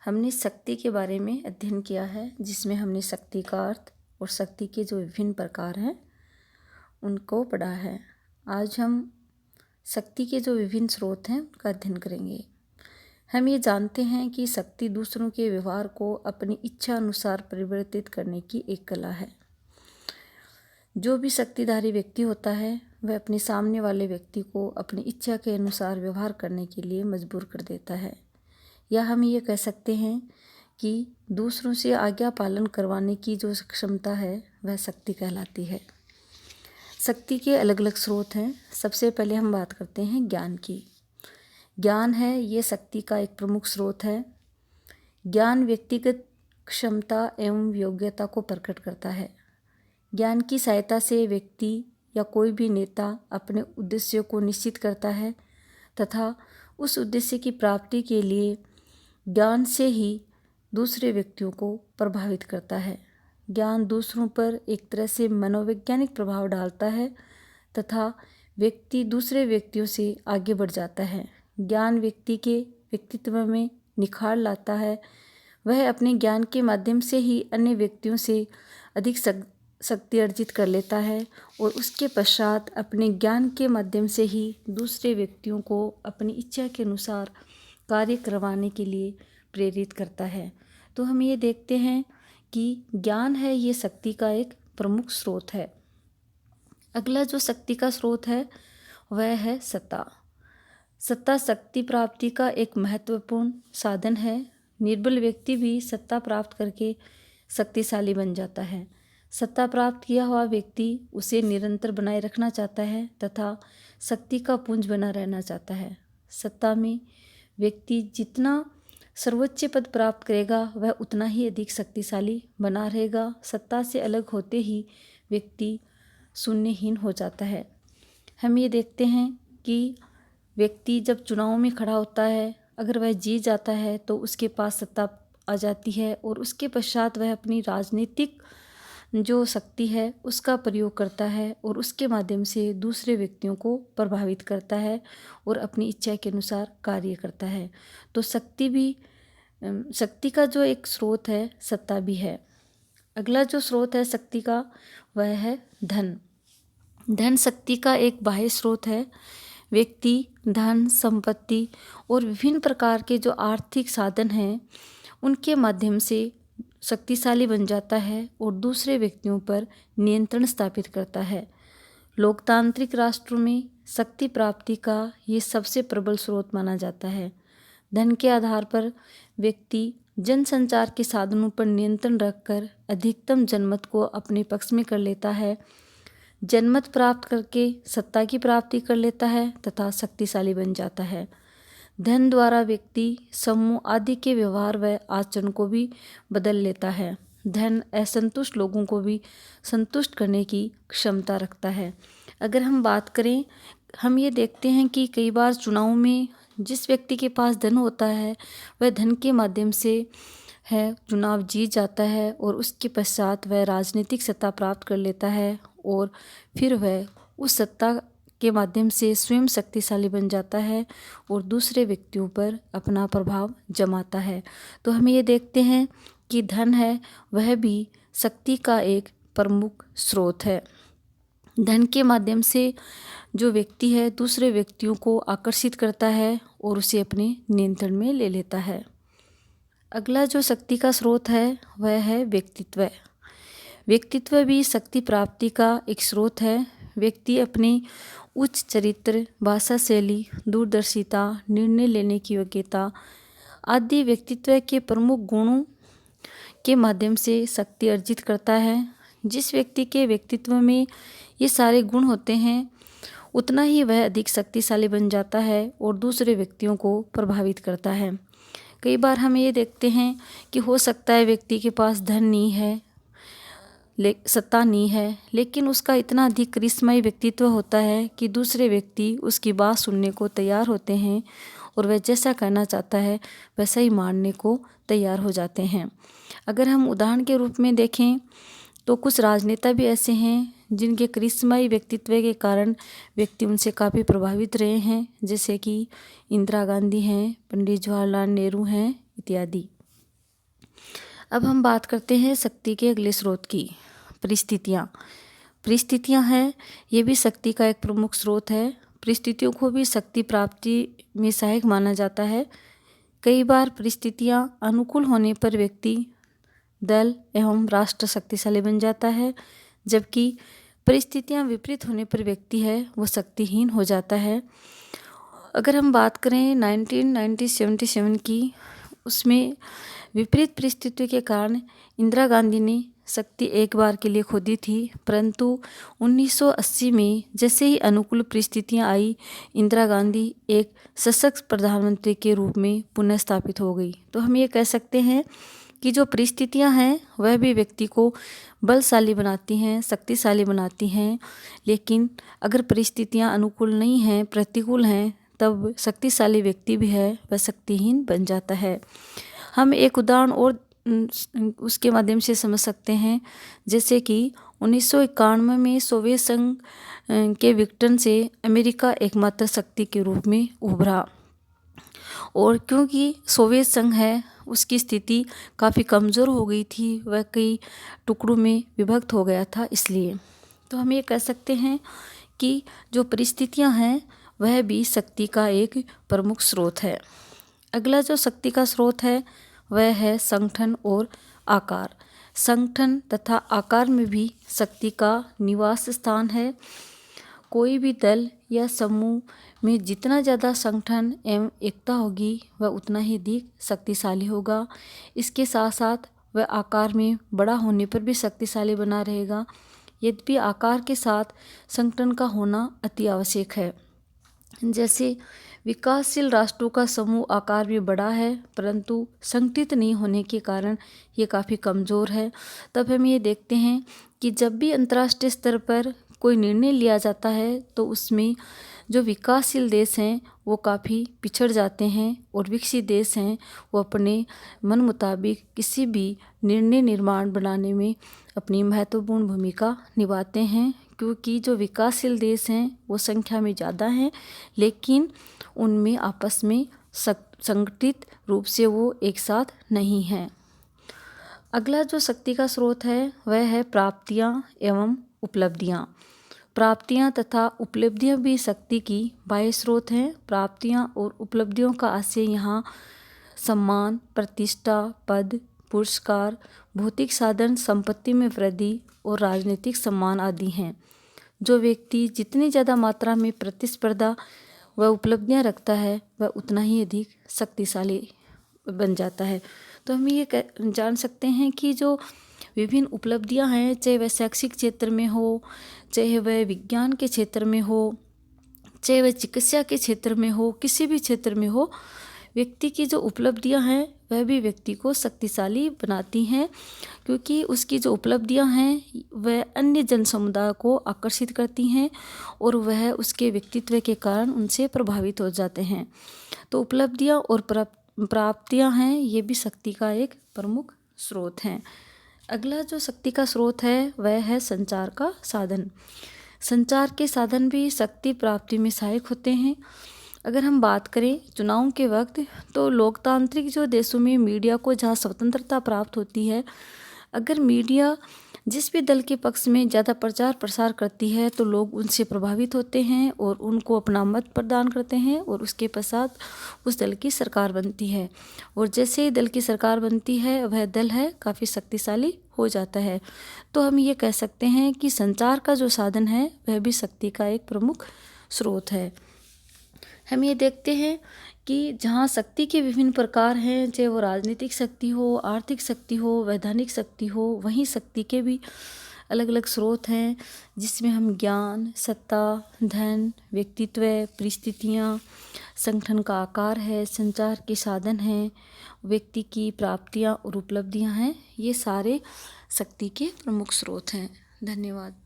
हमने शक्ति के बारे में अध्ययन किया है, जिसमें हमने शक्ति का अर्थ और शक्ति के जो विभिन्न प्रकार हैं उनको पढ़ा है। आज हम शक्ति के जो विभिन्न स्रोत हैं उनका अध्ययन करेंगे। हम ये जानते हैं कि शक्ति दूसरों के व्यवहार को अपनी इच्छा अनुसार परिवर्तित करने की एक कला है। जो भी शक्तिधारी व्यक्ति होता है वह अपने सामने वाले व्यक्ति को अपनी इच्छा के अनुसार व्यवहार करने के लिए मजबूर कर देता है, या हम ये कह सकते हैं कि दूसरों से आज्ञा पालन करवाने की जो क्षमता है वह शक्ति कहलाती है। शक्ति के अलग अलग स्रोत हैं। सबसे पहले हम बात करते हैं ज्ञान की। ज्ञान है ये शक्ति का एक प्रमुख स्रोत है। ज्ञान व्यक्तिगत क्षमता एवं योग्यता को प्रकट करता है। ज्ञान की सहायता से व्यक्ति या कोई भी नेता अपने उद्देश्य को निश्चित करता है तथा उस उद्देश्य की प्राप्ति के लिए ज्ञान से ही दूसरे व्यक्तियों को प्रभावित करता है। ज्ञान दूसरों पर एक तरह से मनोवैज्ञानिक प्रभाव डालता है तथा व्यक्ति दूसरे व्यक्तियों से आगे बढ़ जाता है। ज्ञान व्यक्ति के व्यक्तित्व में निखार लाता है। वह अपने ज्ञान के माध्यम से ही अन्य व्यक्तियों से अधिक शक्ति अर्जित कर लेता है और उसके पश्चात अपने ज्ञान के माध्यम से ही दूसरे व्यक्तियों को अपनी इच्छा के अनुसार कार्य करवाने के लिए प्रेरित करता है। तो हम ये देखते हैं कि ज्ञान है ये शक्ति का एक प्रमुख स्रोत है। अगला जो शक्ति का स्रोत है वह है सत्ता। सत्ता शक्ति प्राप्ति का एक महत्वपूर्ण साधन है। निर्बल व्यक्ति भी सत्ता प्राप्त करके शक्तिशाली बन जाता है। सत्ता प्राप्त किया हुआ व्यक्ति उसे निरंतर बनाए रखना चाहता है तथा शक्ति का पुंज बना रहना चाहता है। सत्ता में व्यक्ति जितना सर्वोच्च पद प्राप्त करेगा वह उतना ही अधिक शक्तिशाली बना रहेगा। सत्ता से अलग होते ही व्यक्ति शून्यहीन हो जाता है। हम ये देखते हैं कि व्यक्ति जब चुनाव में खड़ा होता है, अगर वह जीत जाता है तो उसके पास सत्ता आ जाती है और उसके पश्चात वह अपनी राजनीतिक जो शक्ति है उसका प्रयोग करता है और उसके माध्यम से दूसरे व्यक्तियों को प्रभावित करता है और अपनी इच्छा के अनुसार कार्य करता है। तो शक्ति का जो एक स्रोत है सत्ता भी है। अगला जो स्रोत है शक्ति का वह है धन। धन शक्ति का एक बाह्य स्रोत है। व्यक्ति धन, संपत्ति और विभिन्न प्रकार के जो आर्थिक साधन हैं उनके माध्यम से शक्तिशाली बन जाता है और दूसरे व्यक्तियों पर नियंत्रण स्थापित करता है। लोकतांत्रिक राष्ट्रों में शक्ति प्राप्ति का ये सबसे प्रबल स्रोत माना जाता है। धन के आधार पर व्यक्ति जनसंचार के साधनों पर नियंत्रण रखकर अधिकतम जनमत को अपने पक्ष में कर लेता है। जनमत प्राप्त करके सत्ता की प्राप्ति कर लेता है तथा शक्तिशाली बन जाता है। धन द्वारा व्यक्ति समूह आदि के व्यवहार व आचरण को भी बदल लेता है। धन असंतुष्ट लोगों को भी संतुष्ट करने की क्षमता रखता है। अगर हम बात करें, हम ये देखते हैं कि कई बार चुनाव में जिस व्यक्ति के पास धन होता है वह धन के माध्यम से चुनाव जीत जाता है और उसके पश्चात वह राजनीतिक सत्ता प्राप्त कर लेता है और फिर वह उस सत्ता के माध्यम से स्वयं शक्तिशाली बन जाता है और दूसरे व्यक्तियों पर अपना प्रभाव जमाता है। तो हम ये देखते हैं कि धन है वह भी शक्ति का एक प्रमुख स्रोत है। धन के माध्यम से जो व्यक्ति है दूसरे व्यक्तियों को आकर्षित करता है और उसे अपने नियंत्रण में ले लेता है। अगला जो शक्ति का स्रोत है वह है व्यक्तित्व। व्यक्तित्व भी शक्ति प्राप्ति का एक स्रोत है। व्यक्ति अपने उच्च चरित्र, भाषा शैली, दूरदर्शिता, निर्णय लेने की योग्यता आदि व्यक्तित्व के प्रमुख गुणों के माध्यम से शक्ति अर्जित करता है। जिस व्यक्ति के व्यक्तित्व में ये सारे गुण होते हैं उतना ही वह अधिक शक्तिशाली बन जाता है और दूसरे व्यक्तियों को प्रभावित करता है। कई बार हम ये देखते हैं कि हो सकता है व्यक्ति के पास धन नहीं है, सत्ता नहीं है, लेकिन उसका इतना अधिक करिश्माई व्यक्तित्व होता है कि दूसरे व्यक्ति उसकी बात सुनने को तैयार होते हैं और वह जैसा कहना चाहता है वैसा ही मानने को तैयार हो जाते हैं। अगर हम उदाहरण के रूप में देखें तो कुछ राजनेता भी ऐसे हैं जिनके करिश्माई व्यक्तित्व के कारण व्यक्ति उनसे काफ़ी प्रभावित रहे हैं, जैसे कि इंदिरा गांधी हैं, पंडित जवाहरलाल नेहरू हैं इत्यादि। अब हम बात करते हैं शक्ति के अगले स्रोत की, परिस्थितियाँ। परिस्थितियाँ हैं, ये भी शक्ति का एक प्रमुख स्रोत है। परिस्थितियों को भी शक्ति प्राप्ति में सहायक माना जाता है। कई बार परिस्थितियाँ अनुकूल होने पर व्यक्ति, दल एवं राष्ट्र शक्तिशाली बन जाता है, जबकि परिस्थितियाँ विपरीत होने पर व्यक्ति है वो शक्तिहीन हो जाता है। अगर हम बात करें 1977 की, उसमें विपरीत परिस्थितियों के कारण इंदिरा गांधी ने शक्ति एक बार के लिए खो दी थी, परंतु 1980 में जैसे ही अनुकूल परिस्थितियां आई, इंदिरा गांधी एक सशक्त प्रधानमंत्री के रूप में पुनः स्थापित हो गई। तो हम ये कह सकते हैं कि जो परिस्थितियां हैं वह भी व्यक्ति को बलशाली बनाती हैं, शक्तिशाली बनाती हैं, लेकिन अगर परिस्थितियां अनुकूल नहीं हैं, प्रतिकूल हैं, तब शक्तिशाली व्यक्ति भी है वह शक्तिहीन बन जाता है। हम एक उदाहरण और उसके माध्यम से समझ सकते हैं, जैसे कि 1991 में सोवियत संघ के विघटन से अमेरिका एकमात्र शक्ति के रूप में उभरा, और क्योंकि सोवियत संघ है उसकी स्थिति काफ़ी कमज़ोर हो गई थी, वह कई टुकड़ों में विभक्त हो गया था, इसलिए तो हम ये कह सकते हैं कि जो परिस्थितियां हैं वह भी शक्ति का एक प्रमुख स्रोत है। अगला जो शक्ति का स्रोत है वह है संगठन और आकार। संगठन तथा आकार में भी शक्ति का निवास स्थान है। कोई भी दल या समूह में जितना ज़्यादा संगठन एवं एकता होगी वह उतना ही अधिक शक्तिशाली होगा। इसके साथ साथ वह आकार में बड़ा होने पर भी शक्तिशाली बना रहेगा। यद्यपि आकार के साथ संगठन का होना अति आवश्यक है। जैसे विकासशील राष्ट्रों का समूह आकार में बड़ा है, परंतु संगठित नहीं होने के कारण ये काफ़ी कमज़ोर है। तब हम ये देखते हैं कि जब भी अंतर्राष्ट्रीय स्तर पर कोई निर्णय लिया जाता है तो उसमें जो विकासशील देश हैं वो काफ़ी पिछड़ जाते हैं, और विकसित देश हैं वो अपने मन मुताबिक किसी भी निर्णय निर्माण बनाने में अपनी महत्वपूर्ण भूमिका निभाते हैं, क्योंकि जो विकासशील देश हैं वो संख्या में ज़्यादा हैं, लेकिन उनमें आपस में संगठित रूप से वो एक साथ नहीं हैं। अगला जो शक्ति का स्रोत है वह है प्राप्तियाँ एवं उपलब्धियाँ। प्राप्तियाँ तथा उपलब्धियाँ भी शक्ति की बाह्य स्रोत हैं। प्राप्तियाँ और उपलब्धियों का आशय यहाँ सम्मान, प्रतिष्ठा, पद, पुरस्कार, भौतिक साधन, संपत्ति में वृद्धि और राजनीतिक सम्मान आदि हैं। जो व्यक्ति जितनी ज़्यादा मात्रा में प्रतिस्पर्धा व उपलब्धियाँ रखता है वह उतना ही अधिक शक्तिशाली बन जाता है। तो हम ये जान सकते हैं कि जो विभिन्न उपलब्धियां हैं, चाहे वह शैक्षिक क्षेत्र में हो, चाहे वह विज्ञान के क्षेत्र में हो, चाहे वह चिकित्सा के क्षेत्र में हो, किसी भी क्षेत्र में हो, व्यक्ति की जो उपलब्धियां हैं वह भी व्यक्ति को शक्तिशाली बनाती हैं, क्योंकि उसकी जो उपलब्धियां हैं वह अन्य जन समुदाय को आकर्षित करती हैं और वह उसके व्यक्तित्व के कारण उनसे प्रभावित हो जाते हैं। तो उपलब्धियां और प्राप्तियां हैं ये भी शक्ति का एक प्रमुख स्रोत हैं। अगला जो शक्ति का स्रोत है वह है संचार का साधन। संचार के साधन भी शक्ति प्राप्ति में सहायक होते हैं। अगर हम बात करें चुनाव के वक्त, तो लोकतांत्रिक जो देशों में मीडिया को जहाँ स्वतंत्रता प्राप्त होती है, अगर मीडिया जिस भी दल के पक्ष में ज़्यादा प्रचार प्रसार करती है तो लोग उनसे प्रभावित होते हैं और उनको अपना मत प्रदान करते हैं, और उसके पश्चात उस दल की सरकार बनती है, और जैसे ही दल की सरकार बनती है वह दल है काफ़ी शक्तिशाली हो जाता है। तो हम ये कह सकते हैं कि संचार का जो साधन है वह भी शक्ति का एक प्रमुख स्रोत है। हम ये देखते हैं कि जहाँ शक्ति के विभिन्न प्रकार हैं, चाहे वो राजनीतिक शक्ति हो, आर्थिक शक्ति हो, वैधानिक शक्ति हो, वहीं शक्ति के भी अलग अलग स्रोत हैं, जिसमें हम ज्ञान, सत्ता, धन, व्यक्तित्व, परिस्थितियाँ, संगठन का आकार है, संचार के साधन हैं, व्यक्ति की प्राप्तियाँ और उपलब्धियाँ हैं, ये सारे शक्ति के प्रमुख स्रोत हैं। धन्यवाद।